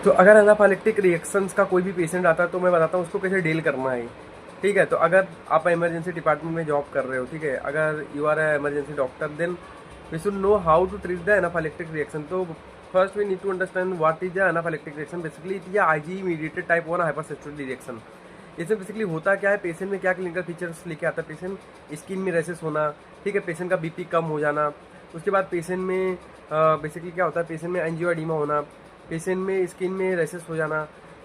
तो अगर anaphylactic reactions का कोई भी पेशेंट आता है तो मैं बताता हूँ उसको कैसे डील करना है। ठीक है, तो अगर आप इमरजेंसी डिपार्टमेंट में जॉब कर रहे हो, ठीक है, अगर you are a emergency doctor, then we should know how to treat the anaphylactic reaction. तो first we need to understand what is the anaphylactic reaction. Basically it is IG mediated type 1 hypersensitivity reaction. इसमें basically होता क्या है, patient में क्या clinical features लेके आता है, पेशेंट स्किन में रैसेस होना, ठीक है, पेशेंट का बीपी कम हो जाना, उसके बाद पेशेंट में बेसिकली क्या होता है, पेशेंट में एंजियोएडिमा होना, पेशेंट में स्किन में रैसेस हो जाना,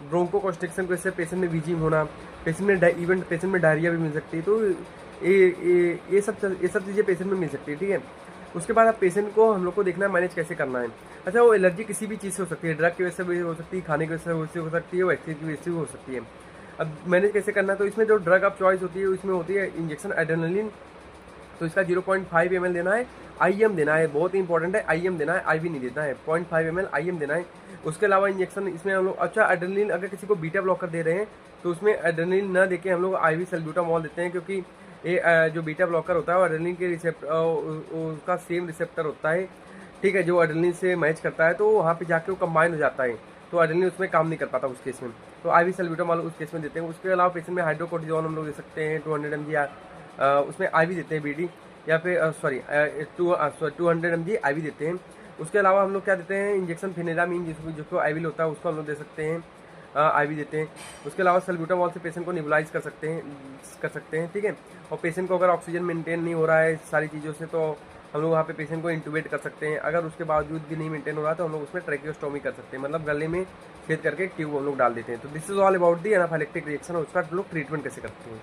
ब्रोंको कॉन्स्ट्रिक्शन की वजह से पेशेंट में वीजिंग होना, पेशेंट में इवन पेशेंट में डायरिया भी मिल सकती है। तो ये सब चीज़ें पेशेंट में मिल सकती है। ठीक है, उसके बाद आप पेशेंट को हम लोग को देखना है मैनेज कैसे करना है। अच्छा, वो एलर्जी किसी भी चीज़ से हो सकती है, ड्रग की वजह से भी हो सकती है, खाने की वजह से हो सकती है, वैक्सीन की वजह से भी हो सकती है। अब मैनेज कैसे करना है, तो इसमें जो ड्रग आप चॉइस होती है उसमें होती है इंजेक्शन एड्रेनलिन। तो इसका 0.5 ml देना है, IM देना है, बहुत ही इंपॉर्टेंट है, IM देना है, IV नहीं देना है, 0.5 ml IM देना है। उसके अलावा इंजेक्शन इसमें हम लोग, अच्छा एड्रेनलिन अगर किसी को बीटा ब्लॉकर दे रहे हैं तो उसमें एड्रेनलिन न देके हम लोग IV सल्ब्यूटामॉल देते हैं, क्योंकि ये जो बीटा ब्लॉकर होता है वो एड्रेनलिन के रिसेप्टर उसका सेम रिसेप्टर होता है, ठीक है, जो एड्रेनलिन से मैच करता है, तो वहाँ पे जाके वो कंबाइन हो जाता है, तो एड्रेनलिन उसमें काम नहीं कर पाता उस केस में। तो IV सल्ब्यूटामॉल उस केस में देते हैं। उसके अलावा पेशेंट में हाइड्रोकोर्टिजोन हम लोग दे सकते हैं 200 mg, उसमें IV देते हैं BD, या फिर 200 mg IV देते हैं। उसके अलावा हम लोग क्या देते हैं, इंजेक्शन फिनेरामीन जिसको IV होता है उसको हम लोग दे सकते हैं, IV देते हैं। उसके अलावा सल्ब्यूटामॉल से पेशेंट को निबुलाइज कर सकते हैं, ठीक है। और पेशेंट को अगर ऑक्सीजन मेंटेन नहीं हो रहा है सारी चीज़ों से, तो हम लोग वहाँ पे पेशेंट को इंटूबेट कर सकते हैं। अगर उसके बावजूद भी नहीं मेंटेन हो रहा तो हम लोग उसमें ट्रैकियोस्टोमी कर सकते हैं, मतलब गले में छेद करके ट्यूब हम लोग डाल देते हैं। तो this is all about the anaphylactic reaction और उसका हम लोग ट्रीटमेंट कैसे करते हैं।